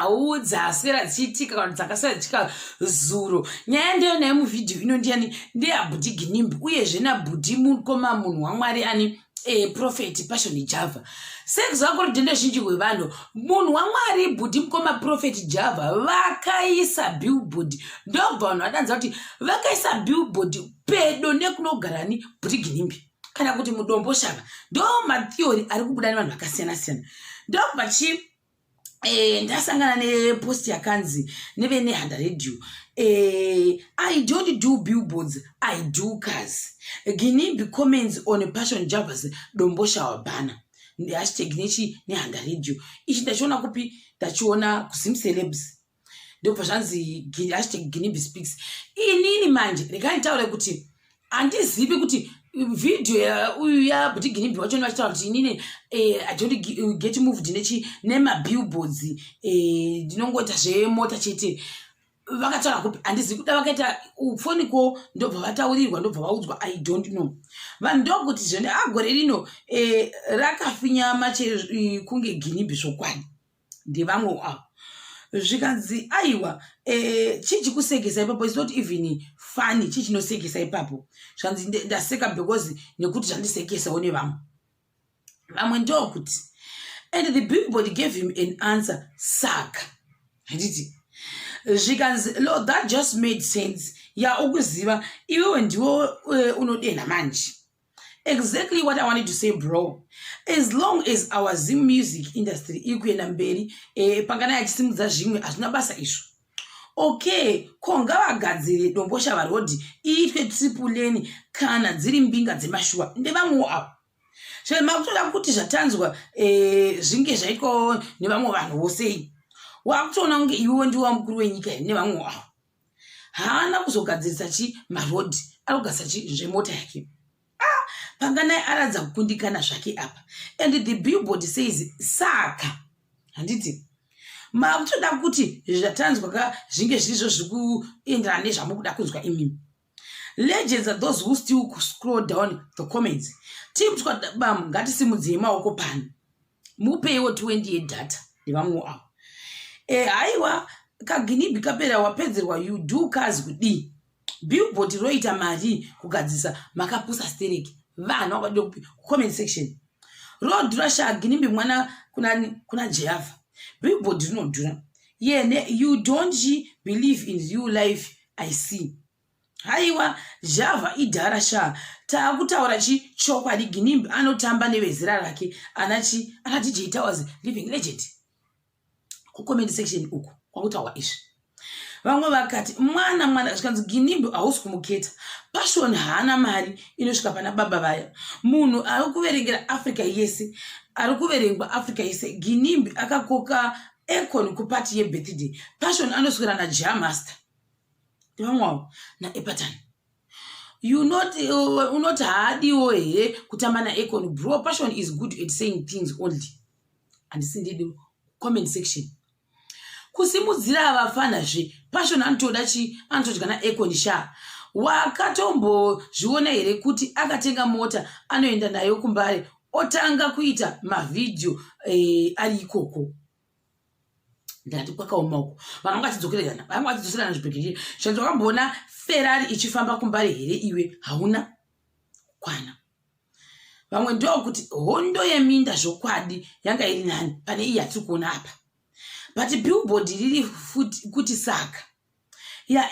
audza sera dzichiitika kana dzakasara dzichika zuro. Nyaya ndiyo naye muvhidhiyo ino ndiani ndeyabhudhi Ginimbi uyezve nabhudhi mukoma munhu waMwari ani Prophet Passion Java. Sekuziva rudhende zhinji rwevanhu munhu waMwari bhudhi mukoma Prophet Java vakaisa billboard. Ndobva vanhu vadanza kuti vakaisa billboard pedo nekunogara ni bhudhi Ginimbi kana kuti mudombo shava. Ndo matheory ari kubuda nevanhu vakasiyana siyana. Ndobva chi ndasangana nepost yakanzi nevene Handa Radio. I don't do billboards, I do cars. Ginimbi comments on Passion Java's dombosha wabana. Hashtag nechi ne Handa Radio. Ichi ndachiona kupi? Ndachiona kusim celebs. Ndobva zvanzi hashtag Ginimbi speaks. Inini manje rekanitaura kuti andizivi kuti video ya bhudhi Ginimbi wacho vachitaura kuti inini I don't get moved nechi nemabillboards ndinongota zvemota chete. Vakataura kupi andizivi kuda vakaita ufoniko ndobva vataurirwa ndobva vaudzwa I don't know. Vanhu ndokuti zvene agore rino rakafinyama kunge Ginimbi zvokwadi ndevamwe avo. Zvikanzi aiwa chichi kusekesa ipapo is not even funny. Chichi chinosekesa ipapo zvanzi ndaseka because nekuti zvandisekesawo nevamwe ndokuti and the billboard gave him an answer saka handiti zvikanzi Lord that just made sense. Ukuziva iwewe ndiwo unodenha manje. Exactly what I wanted to say, bro. As long as our Zim music industry ikuenda mberi pangana yachisimudza zvimwe hazvina basa izvo. Okay, konga vagadzire dombosha varodhi iitwe triple lane kana dziri mbinga dzemashuwa ndevamwewo avo. Makutoda kuti zvatanzwa zvinge zvaitwawo nevamwe vanhu vosei. Wakutoona kunge iwewe ndiwo mukuru wenyika here nevamwewo avo. Haana kuzogadzirisa marodhi, arikugadzirisa zvemota yake. Pangana aradza kukundikana zvake apa. And the billboard says saka. Handiti makutoda kuti zvatanzwa zvinge zvizvo zvikuenderana nezvamukuda kunzwa imimi. Legends are those who still scroll down the comments. Team bam ngatisimudze maoko pano. Mupeiwo 20 yedata nevamwe avo. Haiwa kaGinimbi kapera wapedzerwa you do cars kudi. Billboard roita mari kugadzisa makapusa stereki. Vanhu vakade kupi comment section. Road rusha Ginimbi mwana kuna Java. Billboard rinodhura. You don't believe in real life I see. Haiwa Java idhara sha taakutaura chokwadi Ginimbi anotamba nevezera rake ana DJ Towers living legend. Ku comment section uku kwakutaura izvi. Vamwe vakati mwana zvikanzi Ginimbi hausi kumuketa. Passion haana mari inosvika pana baba vaya. Munhu ari kuverengera Africa yese, ari kuverengwa Africa yese. Ginimbi akakoka Akon kupati yebirthday. Passion anoswera na Jamaster ndivamwawo naEpatan. Unoti haadiwo here kutamba naAkon. Bro, Passion is good at saying things only. Handisindidi comment section. Kusimudzira vafanazve Passion anotodya naAkon sha. Wakatombo zviona here kuti akatenga mota anoenda nayo kumbare otanga kuita mavideo ari ikoko. Ndati kwakaoma uko. Vanhu vangatidzokera zvibhekere. Zvanzi wakambona Ferrari ichifamba kumbare here iwe hauna kwana. Vamwe ndokuti hondo yeminda zvokwadi yanga iri nani pane iyi yatiri kuona apa. But billboard riri kuti saka.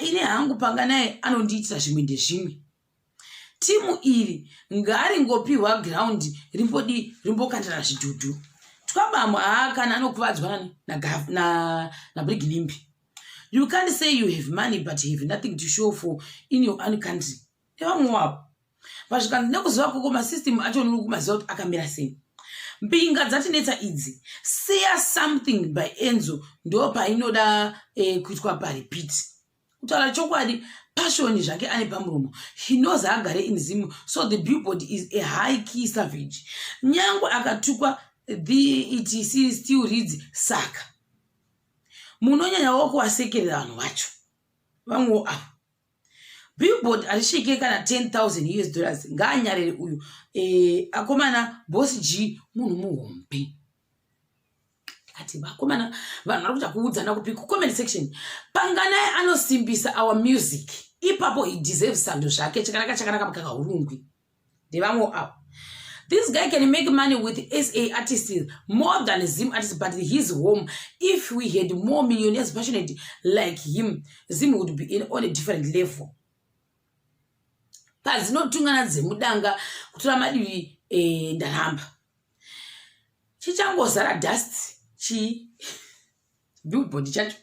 Ine hangu panga naye anondiitira zvimwe ndezvimwe. Timu iri ngaringopiwa ground rimbokandira zvidhudhu. Twabamwa kana anokuvadzwa na Ginimbi. You can't say you have money but you have nothing to show for in your own country. Ndevamwe wavo. Vasvikanzi nekuziva koko masystem acho nekumaziva kuti akamira sei. Mbinga dzatinetsa idzi. Say something by Enzo ndo painoda kuitwa parepeat. Kutaura chokwadi Passion zvake ane pamuromo. He knows agare in Zimu. So the billboard is a high key savage. Nyangwe akatukwa it still reads saka. Munonyanya wako wasekerera vanhu vacho. Vamwe avo. Billboard alishike kana $10,000 nganyarere uyu. Akomana Boss G munhu muhombe. ati vakomana vanhu vari kuita kuudzana kupi kucomment section panganai anosimbisa our music ipapo he deserves sando zvake chakanaka mukakaurungwi ndevamwe avo. This guy can make money with SA artists more than Zim artists, but his home, if we had more millionaires passionate like him, Zim would be on a different level. Pazinotungana dzemudanga kutora madivi ndaramba. Chichangozara dust billboard chacho.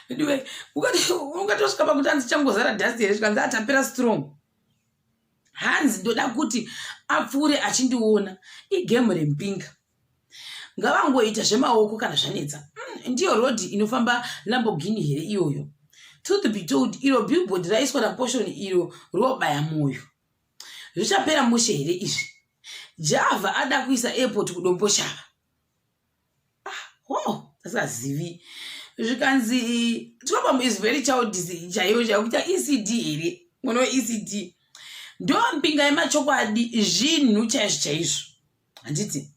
Anyway, ungatosvika pakuti hanzi chichangozara dust here zvikanzi atapera strong. Hanzi ndoda kuti apfure achindiona igemu rempinga ngavangoita zvemaoko kana zvanetsa ndiyo rodi inofamba Lamborghini here iyoyo. Truth be told, iro billboard raiswa naportion iro robaya moyo. Zvichapera mushe here izvi. Java ada kuisa airport kudomboshava. Tasingazivi. Zvikanzi Trouble is very childish chaiyo kuita ECD here. Muno ECD. Ndompinga yemachokwadi zvinhu chaizvo handiti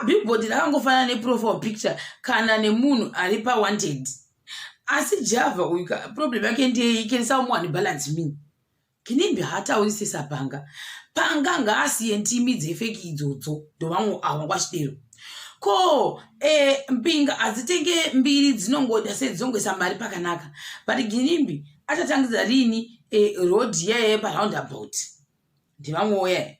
billboard rakangofanana neprofile picture kana nemunhu ari pawanted. Asi Java uyu problem yake ndeye can someone balance me. Kinimbi hataurisisa panga ngaasiye ntimi dzefeki idzodzo ndovamwe avo kwachidero ko mpinga adzitenge mbiri dzinongoda sedzongesa mari pakanaka but Ginimbi achatangidza rini road yeye paroundabout ndivamwoya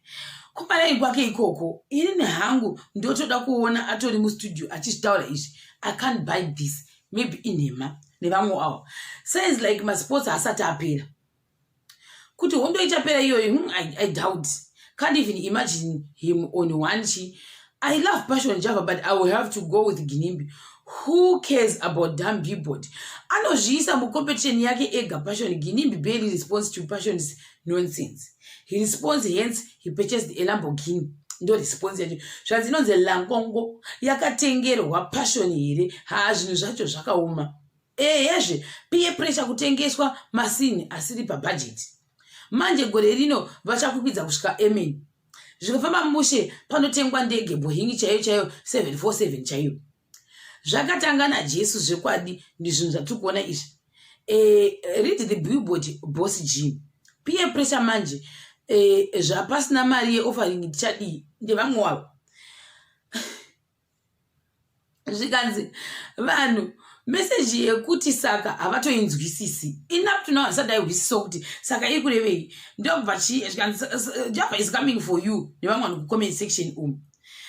kumanai kwake ikoko ini nehangu ndotoda kuona atori mustudio achitaura izvi I can't buy this maybe inhema nevamwe avo sounds like masports asati apera kuti hondo ichapera iyoyo I doubt. Can't even imagine him on one I love Passion Java, but I will have to go with Ginimbi. Who cares about damn billboard? Anozviisa mucompetition yake ega Passion. Ginimbi barely responds to Passion's nonsense. He responds, hence he purchased a Lamborghini. Ndo response yacho. Zvazinonze langongo yakatengerwa Passion here. Zvinhu zvacho zvakaoma. Yezve peer pressure kutengeswa masini asiri pabudget. Manje gore rino vachakukwidza kusvika amen. Zvikafamba mushe panotengwa ndege Boeing chaiyo 747 chaiyo. Zvakatanga naJesu zvekwadi ndizvinhu zvatiri kuona izvi. Read the billboard boss G. Peer pressure manje zvapasina mari yeoffering tichadii ndevamwe wavo. Zvikanzi vanhu message yekuti saka havatoinzwisisi enough to know hasadaiwisisa kuti saka iri kurevei ndobva Java is coming for you nevamwe vanhu kucomment section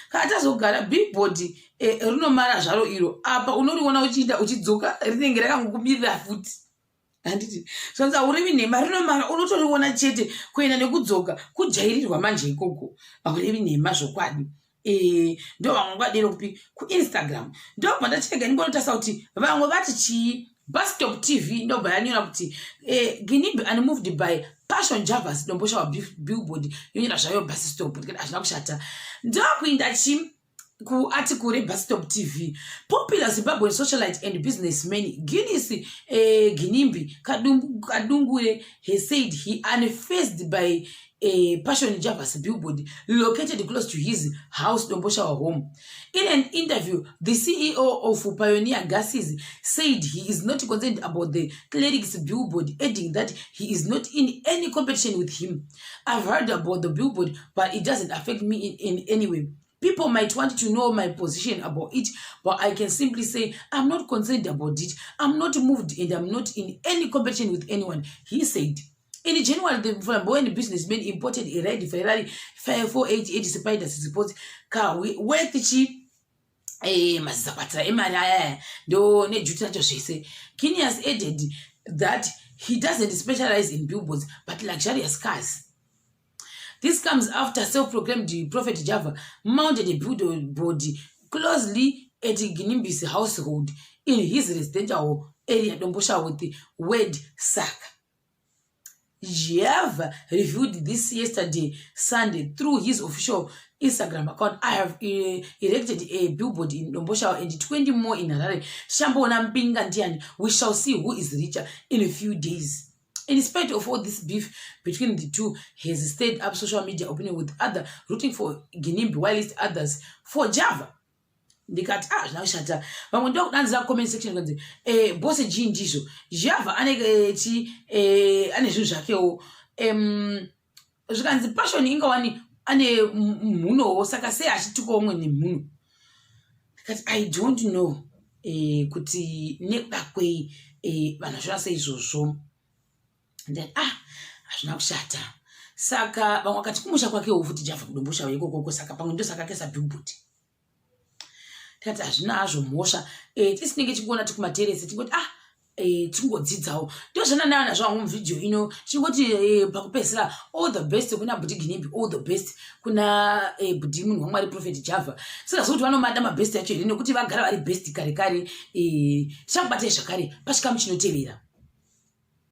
kana tazogara billboard rinomara zvaro iro apa unoriona uchiita uchidzoka rinenge rakangokumirira futi handiti sonzi haurevi nhema rinomara unotoriona chete kuenda nekudzoka kujairirwa manje ikoko haurevi nhema zvokwadi. Ndo vamwe vadero kupi kuInstagram ndo pandachega ndingonotarisa kuti vamwe vati chii Bustop TV ndo bayaniona kuti Ginimbi unmoved by Passion Java's dombosha wa billboard yonyera zvayo Bustop kuti hazvina kushata ndo kuinda ku article reBustop TV. Popular Zimbabwean socialite and businessman Guinness Ginimbi Kadungure has said he unfazed by Passion Java's billboard located close to his house Domboshawa home. In an interview, the CEO of Pioneer Gases said he is not concerned about the cleric's billboard, adding that he is not in any competition with him. I've heard about the billboard, but it doesn't affect me in any way. People might want to know my position about it, but I can simply say I'm not concerned about it. I'm not moved and I'm not in any competition with anyone, he said. In January, the flamboyant businessman imported a red Ferrari 5488 Spider Sports car worth mazapatra emari ndo nejuti nacho zvese. Kini has added that he doesn't specialize in billboards but luxurious cars. This comes after self-proclaimed Prophet Java mounted a billboard closely at Ginimbi's household in his residential area Dombosha with the word Saka. Java reviewed this yesterday, Sunday, through his official Instagram account. I have erected a billboard in Dombosha and 20 more in Harare. Shambona Mpinga Ndiani. We shall see who is richer in a few days. In spite of all this beef between the two, he has stayed up social media opening with others rooting for Ginimbi whilst others for Java. ndikati zvina kushata. Vamwe ndokudanzira comment section kunzi bosi G ndizvo Java ane zvinhu zvakewo zvikanzi Passion ingawani ane mhunowo saka sei achituka umwe nemhuno. Ndikati I don't know kuti nekuda kwei vanhu zvona seizvozvo. Ndati hazvina kushata. Saka vamwe vakati kumusha kwakewo futi Java kudombosha ikoko saka pamwe ndosaka kesa billboard. Ndikati hazvina hazvo mhosva tisinenge tichikuona tiri kumateresi tingoti tingodzidzawo ndozvana naana zvangu muvhidhiyo ino chingoti pakupedzisira all the best kuna Bhuti Ginimbi, all the best kuna Bhuti munhu waMwari Prophet Java. Sikazokuti vanomada mabest yacho here nekuti vagara vari best kare kare. Tichakubatai zvakare pachikamu chinotevera.